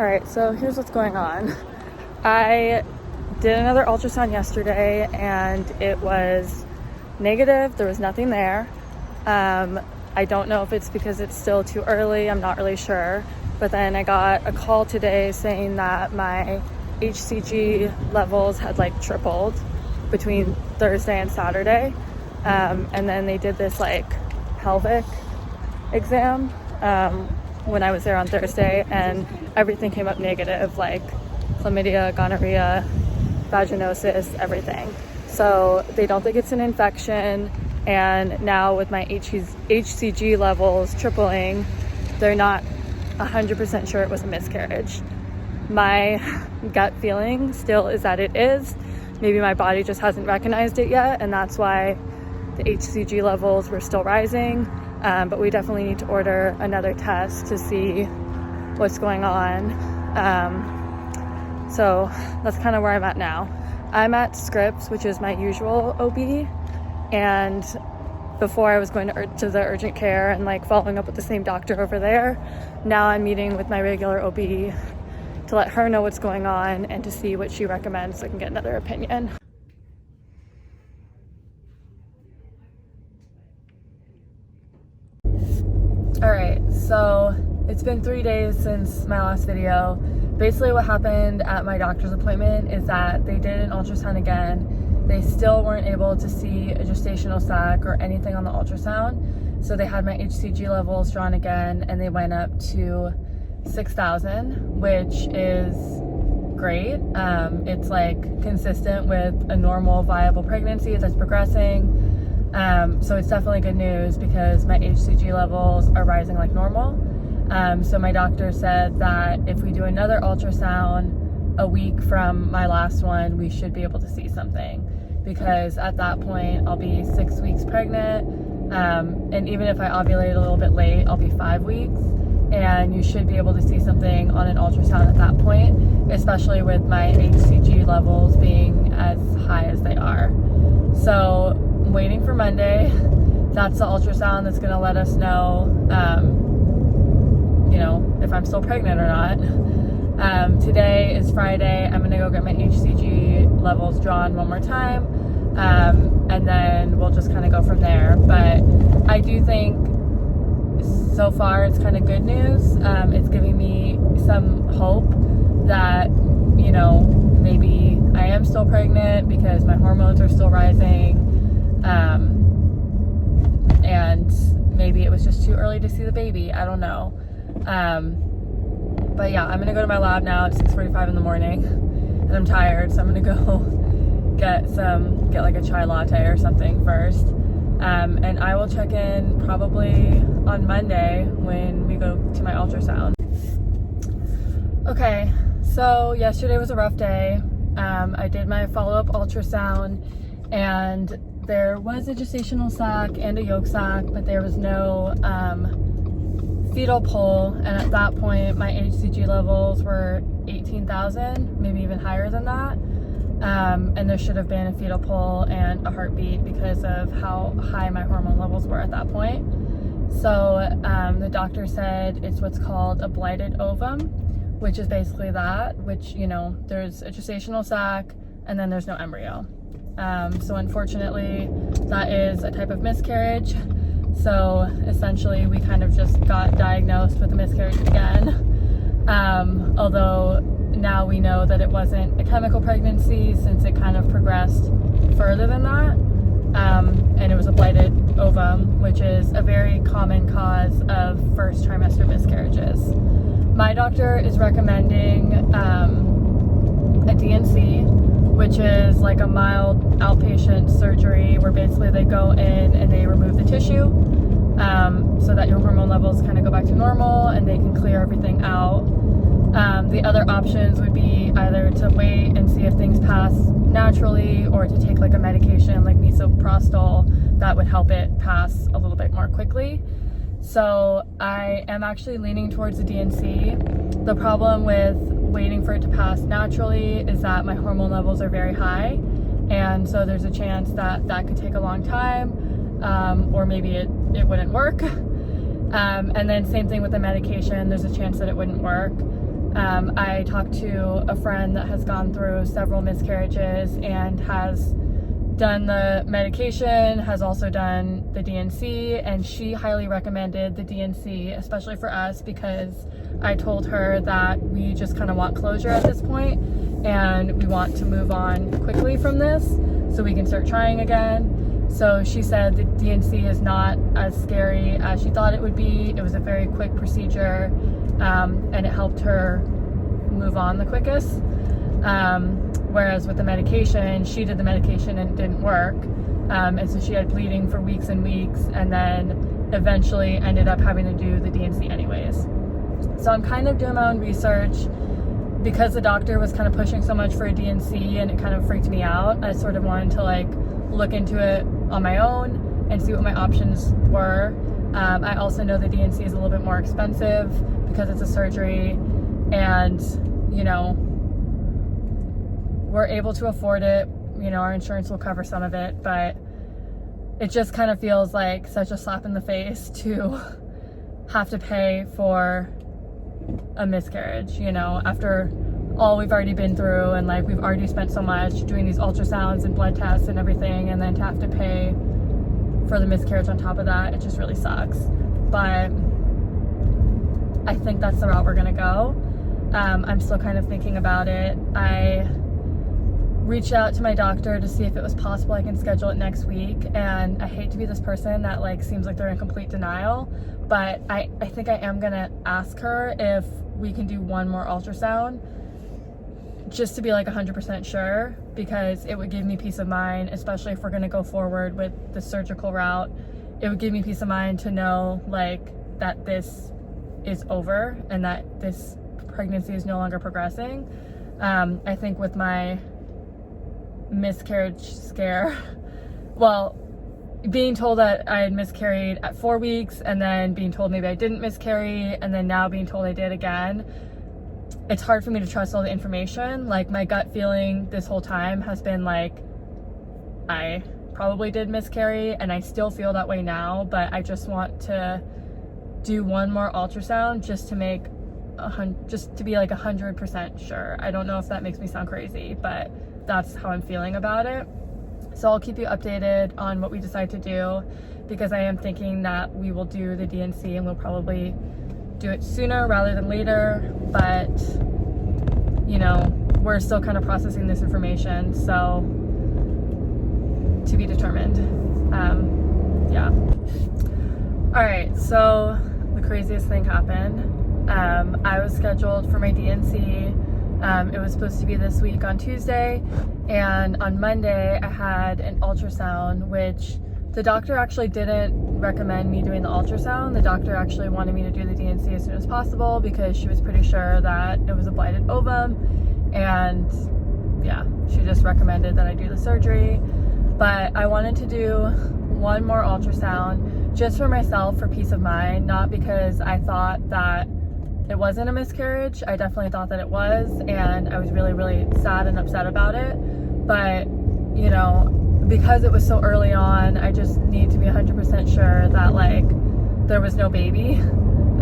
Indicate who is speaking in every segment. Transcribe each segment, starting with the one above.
Speaker 1: All right, so here's what's going on. I did another ultrasound yesterday and it was negative. There was nothing there. I don't know if it's because it's still too early. I'm not really sure. But then I got a call today saying that my HCG levels had like tripled between Thursday and Saturday. And then they did this like pelvic exam when I was there on Thursday, and everything came up negative, like chlamydia, gonorrhea, vaginosis, everything. So they don't think it's an infection, and now with my HCG levels tripling, they're not 100% sure it was a miscarriage. My gut feeling still is that it is. Maybe my body just hasn't recognized it yet, and that's why the HCG levels were still rising. But we definitely need to order another test to see what's going on. So that's kind of where I'm at now. I'm at Scripps, which is my usual OB, and before I was going to the urgent care and like following up with the same doctor over there. Now I'm meeting with my regular OB to let her know what's going on and to see what she recommends so I can get another opinion. All right, so it's been 3 days since my last video. Basically what happened at my doctor's appointment is that they did an ultrasound again. They still weren't able to see a gestational sac or anything on the ultrasound. So they had my HCG levels drawn again and they went up to 6,000, which is great. It's like consistent with a normal viable pregnancy that's progressing. So it's definitely good news because my HCG levels are rising like normal. So my doctor said that if we do another ultrasound a week from my last one, we should be able to see something, because at that point I'll be 6 weeks pregnant. And even if I ovulate a little bit late, I'll be 5 weeks. And you should be able to see something on an ultrasound at that point, especially with my HCG levels being as high as they are. So I'm waiting for Monday. That's the ultrasound that's gonna let us know, if I'm still pregnant or not. Today is Friday. I'm gonna go get my HCG levels drawn one more time, and then we'll just kind of go from there. But I do think so far it's kind of good news. It's giving me some hope that, maybe I am still pregnant because my hormones are still rising, and maybe it was just too early to see the baby. I don't know. But yeah, I'm gonna go to my lab now at 6:45 in the morning, and I'm tired, so I'm gonna go get like a chai latte or something first. And I will check in probably on Monday when we go to my ultrasound. Okay, so yesterday was a rough day. I did my follow-up ultrasound, and there was a gestational sac and a yolk sac, but there was no fetal pull. And at that point, my HCG levels were 18,000, maybe even higher than that. And there should have been a fetal pull and a heartbeat because of how high my hormone levels were at that point. So the doctor said it's what's called a blighted ovum, which is basically that, which, there's a gestational sac and then there's no embryo. So unfortunately, that is a type of miscarriage. So essentially, we kind of just got diagnosed with a miscarriage again. Although now we know that it wasn't a chemical pregnancy since it kind of progressed further than that. And it was a blighted ovum, which is a very common cause of first trimester miscarriages. My doctor is recommending a DNC, which is like a mild outpatient surgery where basically they go in and they remove the tissue so that your hormone levels kind of go back to normal and they can clear everything out. The other options would be either to wait and see if things pass naturally, or to take like a medication like misoprostol that would help it pass a little bit more quickly. So I am actually leaning towards the DNC. The problem with waiting for it to pass naturally is that my hormone levels are very high, and so there's a chance that that could take a long time, or maybe it wouldn't work. And then same thing with the medication, there's a chance that it wouldn't work. I talked to a friend that has gone through several miscarriages and has done the medication, has also done the DNC, and she highly recommended the DNC, especially for us, because I told her that we just kind of want closure at this point and we want to move on quickly from this so we can start trying again. So she said the DNC is not as scary as she thought it would be. It was a very quick procedure, and it helped her move on the quickest. Whereas with the medication, she did the medication and it didn't work. And so she had bleeding for weeks and weeks, and then eventually ended up having to do the DNC anyways. So I'm kind of doing my own research because the doctor was kind of pushing so much for a DNC and it kind of freaked me out. I sort of wanted to like look into it on my own and see what my options were. I also know the DNC is a little bit more expensive because it's a surgery, and you know, we're able to afford it. You know, our insurance will cover some of it, but it just kind of feels like such a slap in the face to have to pay for a miscarriage, you know, after all we've already been through, and like we've already spent so much doing these ultrasounds and blood tests and everything, and then to have to pay for the miscarriage on top of that, it just really sucks. But I think that's the route we're gonna go. I'm still kind of thinking about it. I reached out to my doctor to see if it was possible I can schedule it next week, and I hate to be this person that like seems like they're in complete denial, but I think I am gonna ask her if we can do one more ultrasound just to be like 100% sure, because it would give me peace of mind, especially if we're gonna go forward with the surgical route. It would give me peace of mind to know like that this is over and that this pregnancy is no longer progressing. I think with my miscarriage scare, well, being told that I had miscarried at 4 weeks, and then being told maybe I didn't miscarry, and then now being told I did again, it's hard for me to trust all the information. Like my gut feeling this whole time has been like I probably did miscarry, and I still feel that way now, but I just want to do one more ultrasound just to make just to be like 100% sure. I don't know if that makes me sound crazy, but that's how I'm feeling about it. So I'll keep you updated on what we decide to do, because I am thinking that we will do the DNC and we'll probably do it sooner rather than later, but you know, we're still kind of processing this information, so to be determined. Yeah. All right, so the craziest thing happened. I was scheduled for my DNC. It was supposed to be this week on Tuesday, and on Monday I had an ultrasound, which the doctor actually didn't recommend me doing the ultrasound. The doctor actually wanted me to do the DNC as soon as possible because she was pretty sure that it was a blighted ovum, and yeah, she just recommended that I do the surgery. But I wanted to do one more ultrasound just for myself, for peace of mind, not because I thought that it wasn't a miscarriage. I definitely thought that it was, and I was really, really sad and upset about it. But, you know, because it was so early on, I just need to be 100% sure that, like, there was no baby.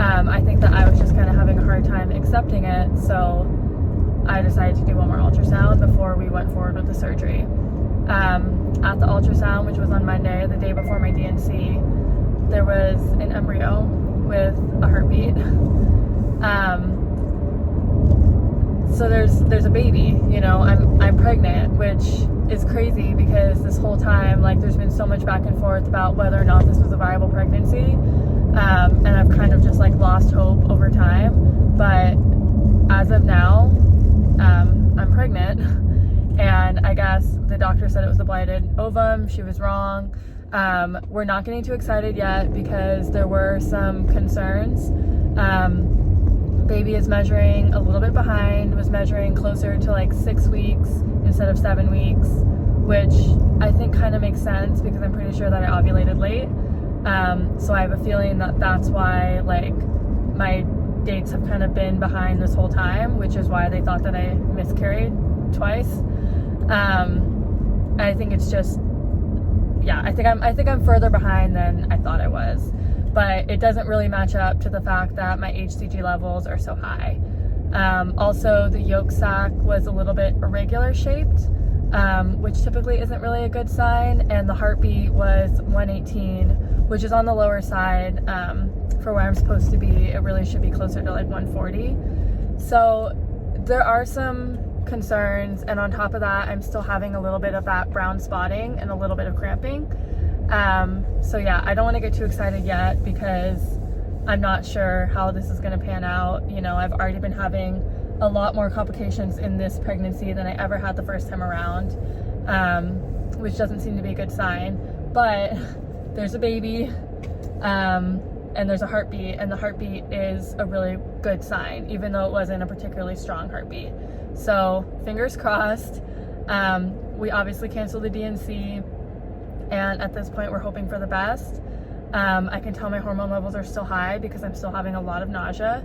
Speaker 1: I think that I was just kind of having a hard time accepting it, so I decided to do one more ultrasound before we went forward with the surgery. At the ultrasound, which was on Monday, the day before my DNC, there was an embryo with a heartbeat. So there's a baby, you know, I'm pregnant, which is crazy because this whole time, like, there's been so much back and forth about whether or not this was a viable pregnancy, and I've kind of just like lost hope over time. But as of now, I'm pregnant, and I guess the doctor said it was a blighted ovum. She was wrong. We're not getting too excited yet because there were some concerns. Baby is measuring a little bit behind, was measuring closer to like 6 weeks instead of 7 weeks, which I think kind of makes sense because I'm pretty sure that I ovulated late. So I have a feeling that that's why like my dates have kind of been behind this whole time, which is why they thought that I miscarried twice. I think it's just, yeah, I think I'm further behind than I thought I was. But it doesn't really match up to the fact that my HCG levels are so high. Also, the yolk sac was a little bit irregular shaped, which typically isn't really a good sign, and the heartbeat was 118, which is on the lower side for where I'm supposed to be. It really should be closer to like 140. So there are some concerns, and on top of that, I'm still having a little bit of that brown spotting and a little bit of cramping. So yeah, I don't want to get too excited yet because I'm not sure how this is going to pan out. You know, I've already been having a lot more complications in this pregnancy than I ever had the first time around, which doesn't seem to be a good sign. But there's a baby, and there's a heartbeat, and the heartbeat is a really good sign, even though it wasn't a particularly strong heartbeat. So fingers crossed. We obviously canceled the D&C, and at this point we're hoping for the best. I can tell my hormone levels are still high because I'm still having a lot of nausea,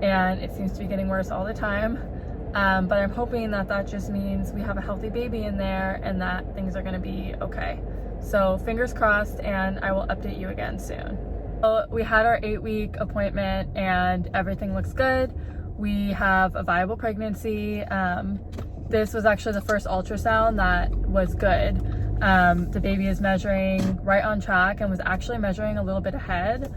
Speaker 1: and it seems to be getting worse all the time. But I'm hoping that that just means we have a healthy baby in there and that things are going to be okay. So fingers crossed, and I will update you again soon. So we had our 8-week appointment and everything looks good. We have a viable pregnancy. This was actually the first ultrasound that was good. The baby is measuring right on track and was actually measuring a little bit ahead,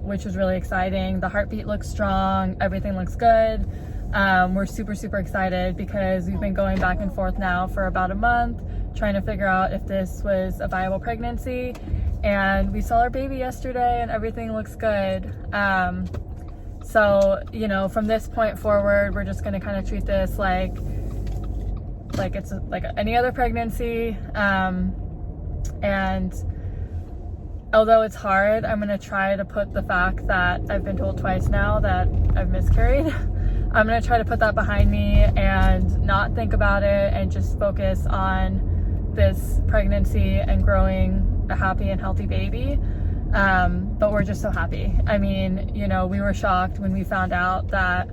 Speaker 1: which was really exciting. The heartbeat looks strong, everything looks good. We're super excited because we've been going back and forth now for about a month trying to figure out if this was a viable pregnancy, and we saw our baby yesterday and everything looks good. So, you know, from this point forward, we're just going to kind of treat this like it's like any other pregnancy. And although it's hard, I'm going to try to put the fact that I've been told twice now that I've miscarried. I'm going to try to put that behind me and not think about it and just focus on this pregnancy and growing a happy and healthy baby. But we're just so happy. I mean, you know, we were shocked when we found out that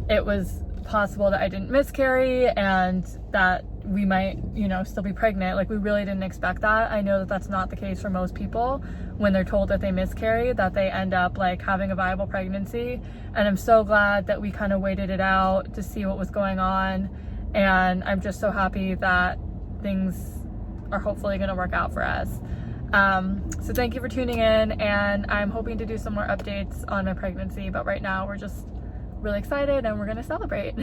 Speaker 1: it was possible that I didn't miscarry and that we might, you know, still be pregnant. Like, we really didn't expect that. I know that that's not the case for most people when they're told that they miscarry, that they end up like having a viable pregnancy. And I'm so glad that we kind of waited it out to see what was going on. And I'm just so happy that things are hopefully going to work out for us. So thank you for tuning in, and I'm hoping to do some more updates on my pregnancy, but right now we're just really excited and we're going to celebrate.